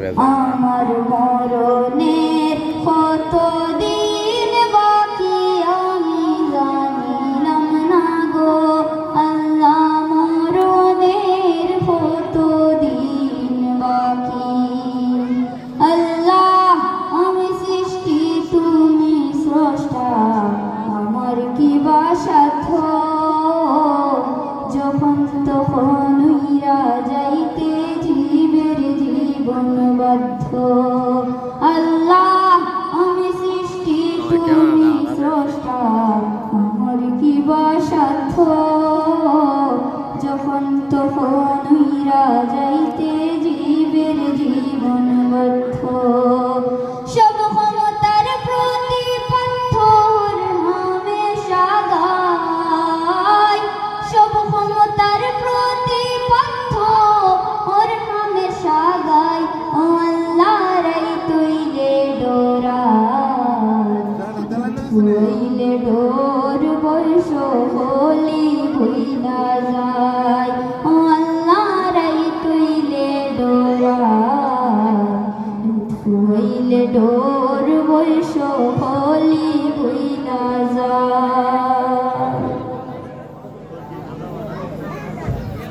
আমার মরণের কতদিন বাকি আমি জানিলাম না গো আল্লাহ, মরণের কতদিন বাকি। আল্লাহ আমি সৃষ্টি তুমি স্রষ্টা, আমার কি বা সাধ্য, যখন তখন উইরা যাইতে জীবের জীবন বাধ্য। আল্লাহ আমি সৃষ্টি তুমি স্রষ্টা, আমার কি বা সাধ্য, যখন তখন উইরা যাইতে জীবের জীবন বাধ্য। সব ক্ষমতার প্রতিপক্ষর হামেশা গায়, সব ক্ষমতার প্রতিপক্ষ ওর হামেশা গায়। ও আল্লাহ রাই তুইলে ডোরায়, তুইলে ডোর বয়স হলি ভুইলা যায়। ও আল্লাহ রাই তুইলে ডোরায়, তুইলে ডোর বয়স